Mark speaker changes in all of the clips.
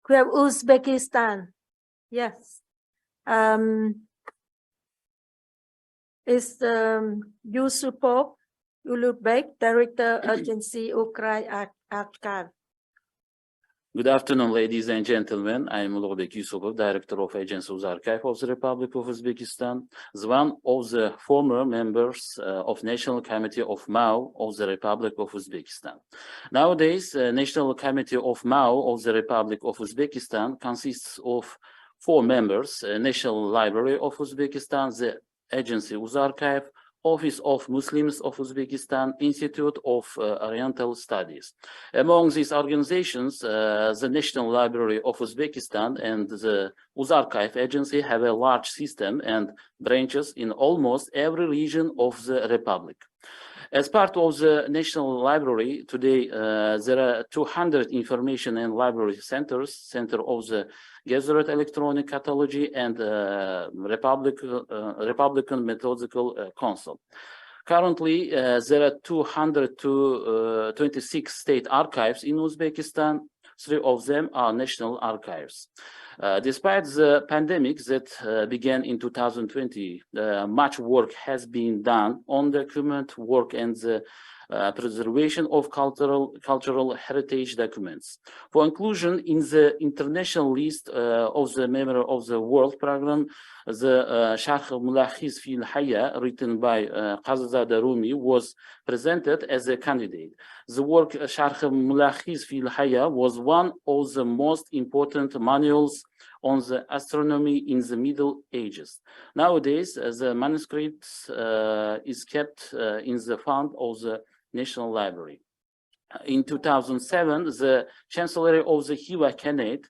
Speaker 1: We have Uzbekistan. Yes. Is U.Yusupov Director, Agency Ukraine Archive.
Speaker 2: Good afternoon, ladies and gentlemen. I am U.Yusupov, Director of Agency Archive of the Republic of Uzbekistan, one of the former members of National Committee of MAO of the Republic of Uzbekistan. Nowadays, National Committee of MAO of the Republic of Uzbekistan consists of 4 members: National Library of Uzbekistan, the Agency Archive, Office of Muslims of Uzbekistan, Institute of Oriental Studies. Among these organizations, the National Library of Uzbekistan and the Archive Agency have a large system and branches in almost every region of the Republic. As part of the National Library, today there are 200 information and library centers, Center of the Gathered Electronic Catalogy and Republican Methodical Council. Currently, there are 226 state archives in Uzbekistan. 3 of them are national archives. Despite the pandemic that began in 2020, much work has been done on document work and the preservation of cultural heritage documents. For inclusion in the international list of the Memory of the World program, the zarxiv fil hayya, written by Qazizada Rumi, was presented as a candidate. The work zarxiv fil hayya was one of the most important manuals on the astronomy in the Middle Ages. Nowadays, the manuscript is kept in the fund of the National Library. In 2007, the Chancellery of the Khiva Khanate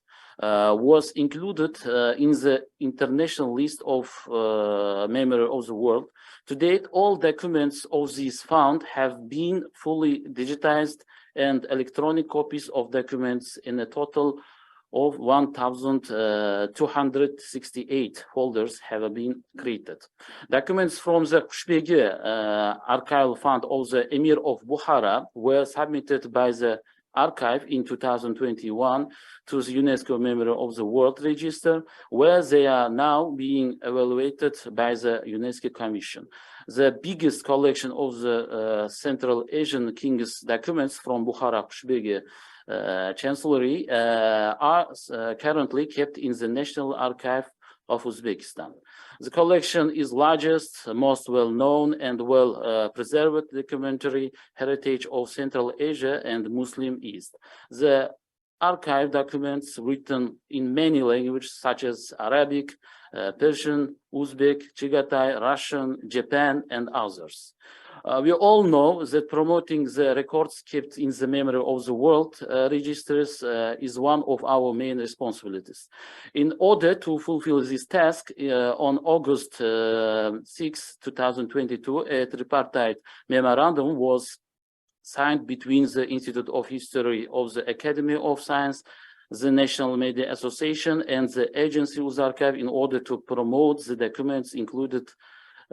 Speaker 2: was included in the international list of Memory of the World. To date, all documents of this fund have been fully digitized, and electronic copies of documents in a total of 1,268 folders have been created. Documents from the Kushbegi Archival Fund of the Emir of Bukhara were submitted by the archive in 2021 to the UNESCO Memory of the World Register, where they are now being evaluated by the UNESCO Commission. The biggest collection of the Central Asian Kings documents from Bukhara Kushbegi Chancellery are currently kept in the National Archive of Uzbekistan. The collection is largest, most well-known and well-preserved documentary heritage of Central Asia and Muslim East. The archive documents written in many languages such as Arabic, Persian, Uzbek, Chagatai, Russian, Japan, and others. We all know that promoting the records kept in the Memory of the World registers is one of our main responsibilities. In order to fulfill this task, on August 6, 2022, a tripartite memorandum was signed between the Institute of History of the Academy of Science, the National Media Association, and the Agency Archive in order to promote the documents included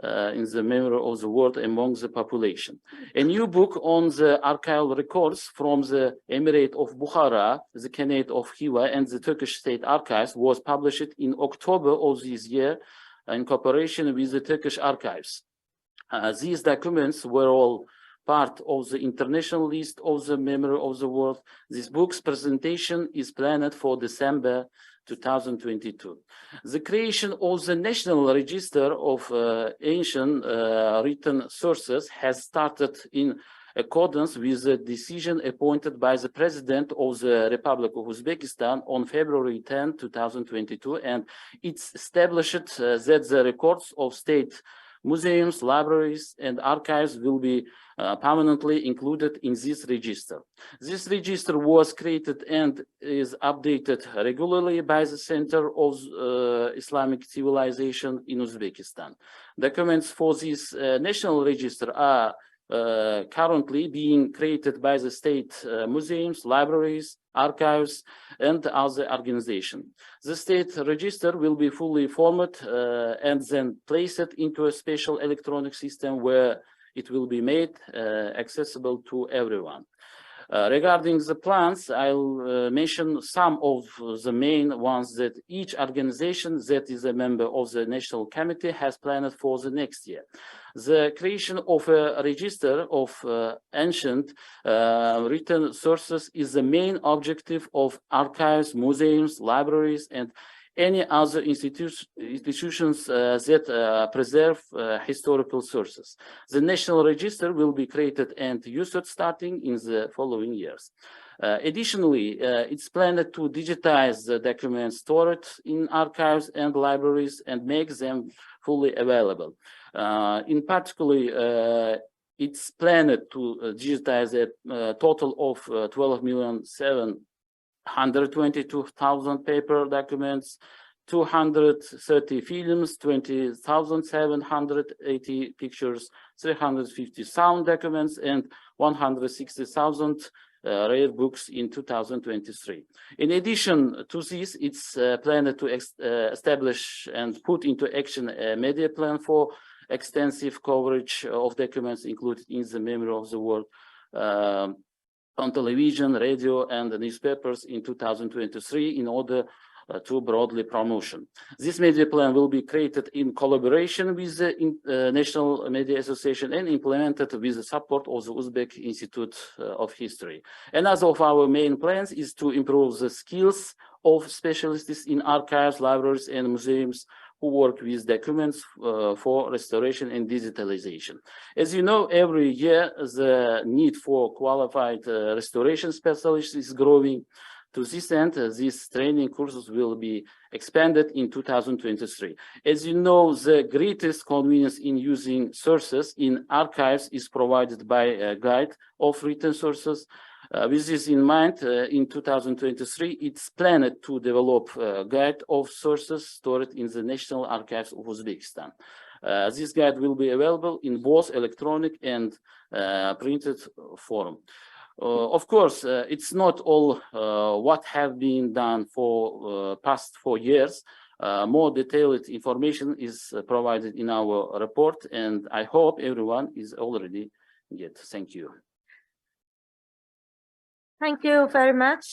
Speaker 2: in the Memory of the World among the population. A new book on the archival records from the Emirate of Bukhara, the Khanate of Khiva, and the Turkish State Archives was published in October of this year in cooperation with the Turkish Archives. These documents were all part of the international list of the Memory of the World. This book's presentation is planned for December 2022. The creation of the National Register of Ancient Written Sources has started in accordance with the decision appointed by the President of the Republic of Uzbekistan on February 10, 2022, and it's established that the records of state museums, libraries, and archives will be permanently included in this register. This register was created and is updated regularly by the Center of Islamic Civilization in Uzbekistan. Documents for this national register are currently being created by the state museums, libraries, archives, and other organizations. The state register will be fully formatted and then placed into a special electronic system where it will be made accessible to everyone. Regarding the plans, I'll mention some of the main ones that each organization that is a member of the National Committee has planned for the next year. The creation of a register of ancient written sources is the main objective of archives, museums, libraries, and any other institutions that preserve historical sources. The National Register will be created and used starting in the following years. Additionally, it's planned to digitize the documents stored in archives and libraries and make them fully available. In particular, it's planned to digitize a total of 12,722,000 paper documents, 230 films, 20,780 pictures, 350 sound documents, and 160,000 rare books in 2023. In addition to this, it's planned to establish and put into action a media plan for extensive coverage of documents included in the memory of the world on television, radio, and the newspapers in 2023 in order to broadly promotion. This media plan will be created in collaboration with the National Media Association and implemented with the support of the Uzbek Institute of History. Another of our main plans is to improve the skills of specialists in archives, libraries, and museums who work with documents for restoration and digitalization. As you know, every year the need for qualified restoration specialists is growing. To this end, these training courses will be expanded in 2023. As you know, the greatest convenience in using sources in archives is provided by a guide of written sources. With this in mind, in 2023, it's planned to develop a guide of sources stored in the National Archives of Uzbekistan. This guide will be available in both electronic and printed form. Of course, it's not all what have been done for past 4 years. More detailed information is provided in our report, and I hope everyone is already get. Thank you.
Speaker 1: Thank you very much.